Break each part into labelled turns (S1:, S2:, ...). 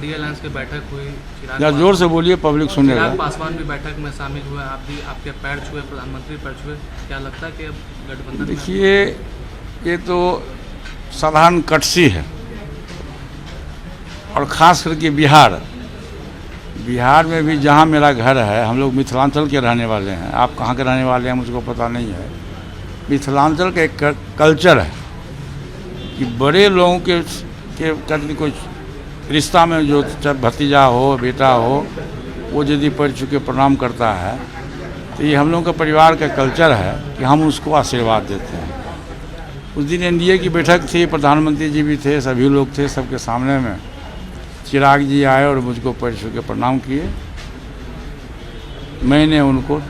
S1: NDA alliance की बैठक हुई,
S2: या जोर से बोलिए, पब्लिक सुनेगा।
S1: चिराग पासवान भी बैठक में शामिल हुए, आप भी आपके पैर छुए, प्रधानमंत्री पैर छुए, क्या लगता है कि अब गठबंधन?
S2: देखिए, ये तो साधारण कटसी है, और ख़ास करके बिहार में भी जहाँ मेरा घर है, हम लोग मिथिलांचल के रहने वाले हैं। आप कहाँ के रहने वाले हैं मुझको पता नहीं है। मिथिलांचल का एक कल्चर है कि बड़े लोगों के कभी कोई रिश्ता में जो भतीजा हो, बेटा हो, वो यदि पढ़ चुके प्रणाम करता है, तो ये हम लोगों का परिवार का कल्चर है कि हम उसको आशीर्वाद देते हैं। उस दिन एनडीए की बैठक थी, प्रधानमंत्री जी भी थे, सभी लोग थे, सबके सामने में चिराग जी आए और मुझको पैर छू के प्रणाम किए। मैंने उनको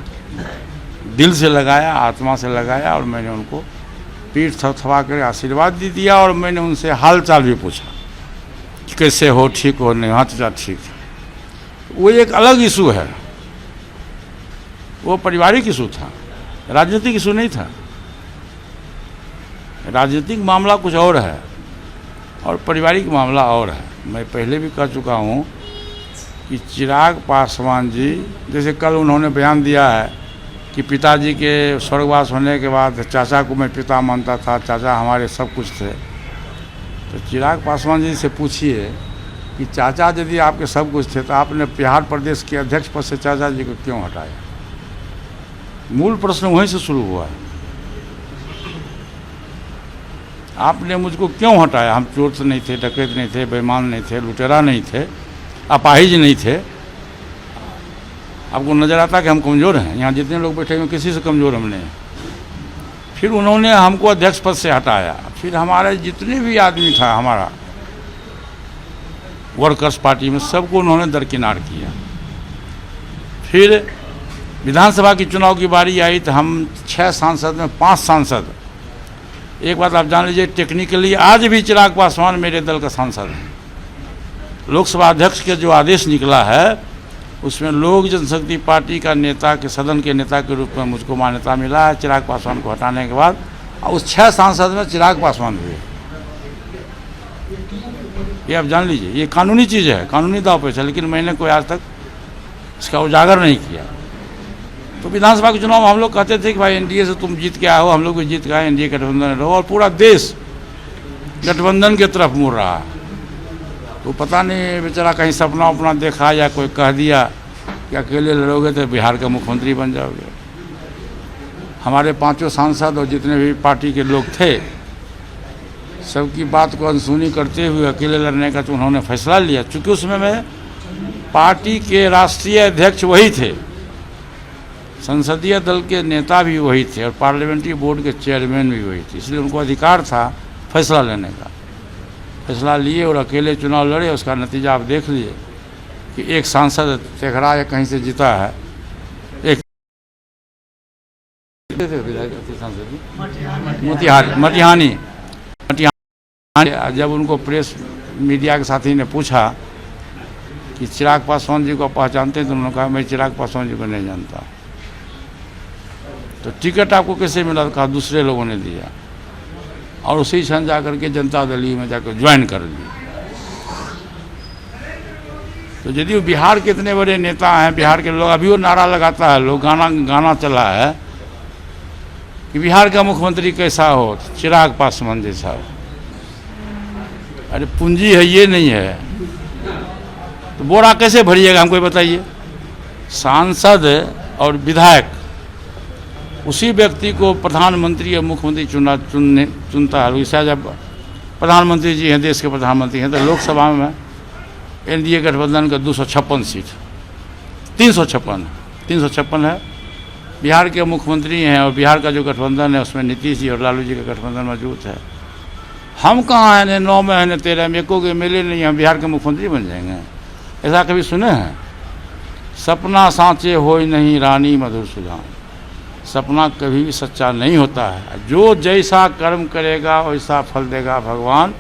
S2: दिल से लगाया, आत्मा से लगाया, और मैंने उनको पीठ थपथपा कर आशीर्वाद दे दिया। और मैंने उनसे हाल चाल भी पूछा कि कैसे हो, ठीक हो? नहीं, हाँ चाचा ठीक है। वो एक अलग इशू है, वो पारिवारिक इशू था, राजनीतिक इशू नहीं था। राजनीतिक मामला कुछ और है और पारिवारिक मामला और है। मैं पहले भी कह चुका हूँ कि चिराग पासवान जी, जैसे कल उन्होंने बयान दिया है कि पिताजी के स्वर्गवास होने के बाद चाचा को मैं पिता मानता था, चाचा हमारे सब कुछ थे। तो चिराग पासवान जी से पूछिए कि चाचा यदि आपके सब कुछ थे तो आपने बिहार प्रदेश के अध्यक्ष पद से चाचा जी को क्यों हटाया? मूल प्रश्न वहीं से शुरू हुआ है। आपने मुझको क्यों हटाया? हम चोर तो नहीं थे, डकैत नहीं थे, बेईमान नहीं थे, लुटेरा नहीं थे, अपाहिज नहीं थे। आपको नज़र आता कि हम कमज़ोर हैं? यहाँ जितने लोग बैठे हैं किसी से कमज़ोर हम नहीं। फिर उन्होंने हमको अध्यक्ष पद से हटाया। फिर हमारे जितने भी आदमी था हमारा वर्कर्स पार्टी में, सबको उन्होंने दरकिनार किया। फिर विधानसभा की चुनाव की बारी आई तो हम 6 सांसद में 5 सांसद, एक बात आप जान लीजिए, टेक्निकली आज भी चिराग पासवान मेरे दल का सांसद है। लोकसभा अध्यक्ष के जो आदेश निकला है उसमें लोक जनशक्ति पार्टी का नेता के सदन के नेता के रूप में मुझको मान्यता मिला है चिराग पासवान को हटाने के बाद। और उस 6 सांसद में चिराग पासवान हुए। ये आप जान लीजिए, ये कानूनी चीज़ है, कानूनी दाव पेच है, लेकिन मैंने कोई आज तक इसका उजागर नहीं किया। तो विधानसभा के चुनाव में हम लोग कहते थे कि भाई एनडीए से तुम जीत के आए हो, हम लोग भी जीत के आए, एनडीए गठबंधन में रहो, और पूरा देश गठबंधन की तरफ मुड़ रहा है। तो पता नहीं बेचारा कहीं सपना उपना देखा या कोई कह दिया कि अकेले लड़ोगे तो बिहार का मुख्यमंत्री बन जाओगे। हमारे 5 सांसद और जितने भी पार्टी के लोग थे, सबकी बात को अनसुनी करते हुए अकेले लड़ने का तो उन्होंने फैसला लिया। चूँकि उसमें मैं पार्टी के राष्ट्रीय अध्यक्ष वही थे, संसदीय दल के नेता भी वही थे, और पार्लियामेंट्री बोर्ड के चेयरमैन भी वही थे, इसलिए उनको अधिकार था फैसला लेने का। फैसला लिए और अकेले चुनाव लड़े। उसका नतीजा आप देख लिए कि एक सांसद तेघड़ा या कहीं से जीता है, एक मटिहानी। जब उनको प्रेस मीडिया के साथी ने पूछा कि चिराग पासवान जी को पहचानते हैं, तो उन्होंने कहा मैं चिराग पासवान जी को नहीं जानता। तो टिकट आपको कैसे मिला? कहा दूसरे लोगों ने दिया, और उसी क्षण जाकर के जनता दल में जाकर ज्वाइन कर ली। तो यदि वो बिहार के इतने बड़े नेता हैं, बिहार के लोग, अभी वो नारा लगाता है, लोग गाना चला है कि बिहार का मुख्यमंत्री कैसा हो, चिराग पासवान जैसा हो। अरे पूंजी है, ये नहीं है तो बोरा कैसे भरिएगा हमको बताइए? सांसद और विधायक, उसी व्यक्ति को प्रधानमंत्री या मुख्यमंत्री चुनता है। वैसा जब प्रधानमंत्री जी हैं, देश के प्रधानमंत्री हैं, तो लोकसभा में एनडीए गठबंधन का 256 सीट, 356 है। बिहार के मुख्यमंत्री हैं और बिहार का जो गठबंधन है उसमें नीतीश जी और लालू जी का गठबंधन मौजूद है। हम कहाँ हैं? 9 में है, 13 में, एको के मिले नहीं, हम बिहार के मुख्यमंत्री बन जाएंगे? ऐसा कभी सुने हैं? सपना सांचे होय नहीं रानी मधुर सुजान। सपना कभी भी सच्चा नहीं होता है, जो जैसा कर्म करेगा वैसा फल देगा भगवान।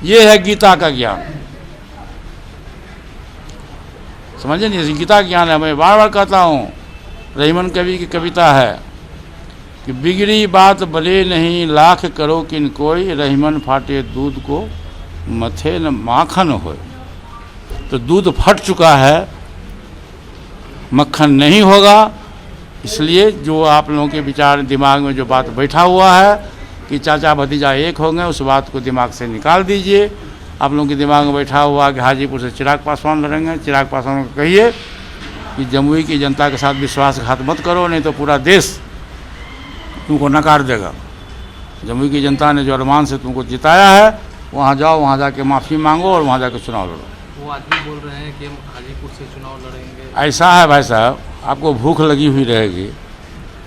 S2: ये है गीता का ज्ञान, समझे नहीं? गीता ज्ञान है। मैं बार बार कहता हूँ, रहीमन कवि की कविता है कि बिगड़ी बात भले नहीं लाख करो किन कोई, रहीमन फाटे दूध को मथे न माखन होए। तो दूध फट चुका है, मक्खन नहीं होगा। इसलिए जो आप लोगों के विचार दिमाग में जो बात बैठा हुआ है कि चाचा भतीजा एक होंगे, उस बात को दिमाग से निकाल दीजिए। आप लोगों के दिमाग में बैठा हुआ कि हाजीपुर से चिराग पासवान लड़ेंगे, चिराग पासवान को कहिए कि जमुई की जनता के साथ विश्वासघात मत करो, नहीं तो पूरा देश तुमको नकार देगा। जमुई की जनता ने जो अरमान से तुमको जिताया है, वहाँ जाओ, वहाँ जाके माफ़ी मांगो और वहाँ जाके चुनाव लड़ो।
S1: वो आदमी बोल रहे हैं कि हम हाजीपुर से चुनाव लड़ेंगे।
S2: ऐसा है भाई साहब, आपको भूख लगी हुई रहेगी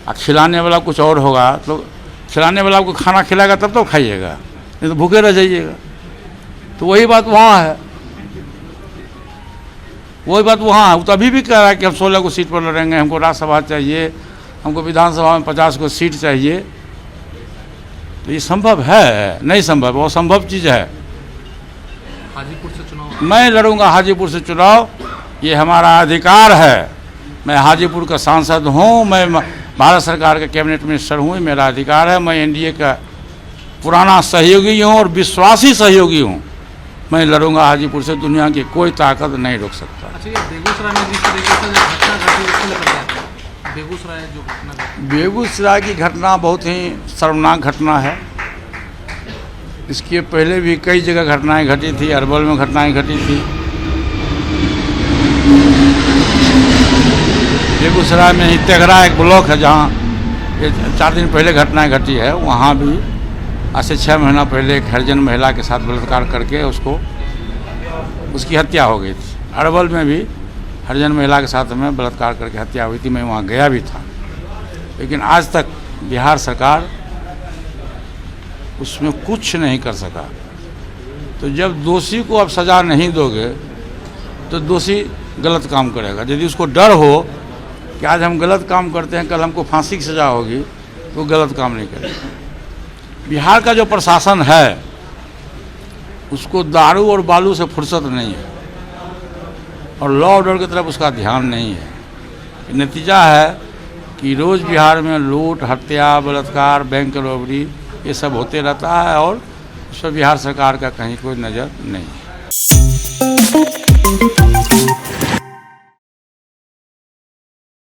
S2: और खिलाने वाला कुछ और होगा, तो खिलाने वाला आपको खाना खिलाएगा तब तो खाइएगा, नहीं तो भूखे रह जाइएगा। तो वही बात वहाँ है, वही बात वहाँ है। वो तो अभी भी कह रहा है कि हम 16 को सीट पर लड़ेंगे, हमको राज्यसभा चाहिए, हमको विधानसभा में 50 को सीट चाहिए। तो ये संभव है? नहीं संभव, वो असंभव चीज़ है।
S1: हाजीपुर से चुनाव
S2: मैं लड़ूंगा हाजीपुर से चुनाव, ये हमारा अधिकार है। मैं हाजीपुर का सांसद हूँ, मैं भारत सरकार के कैबिनेट मिनिस्टर हूँ, मेरा अधिकार है। मैं एनडीए का पुराना सहयोगी हूँ और विश्वासी सहयोगी हूँ। मैं लड़ूंगा हाजीपुर से, दुनिया की कोई ताकत नहीं रोक सकता।
S1: अच्छा, ये बेगूसराय में जिस तरीके से घटना घटी, उसको लेकर क्या है? बेगूसराय जो घटना घटी,
S2: बेगूसराय की घटना बहुत ही शर्मनाक घटना है। इसके पहले भी कई जगह घटनाएं घटी थी, अरवल में घटनाएं घटी थी, बेगूसराय में ही तेघरा एक ब्लॉक है जहाँ 4 दिन पहले घटनाएं घटी है। वहाँ भी आज से 6 महीना पहले एक हरिजन महिला के साथ बलात्कार करके उसकी हत्या हो गई थी। अरवल में भी हरिजन महिला के साथ में बलात्कार करके हत्या हुई थी। मैं वहाँ गया भी था, लेकिन आज तक बिहार सरकार उसमें कुछ नहीं कर सका। तो जब दोषी को आप सज़ा नहीं दोगे तो दोषी गलत काम करेगा। यदि उसको डर हो कि आज हम गलत काम करते हैं, कल हमको फांसी की सज़ा होगी, तो गलत काम नहीं करेगा। बिहार का जो प्रशासन है उसको दारू और बालू से फुर्सत नहीं है और लॉ ऑर्डर की तरफ उसका ध्यान नहीं है। नतीजा है कि रोज़ बिहार में लूट, हत्या, बलात्कार, बैंक रॉबरी, ये सब होते रहता है और उस पर बिहार सरकार का कहीं कोई नज़र नहीं है।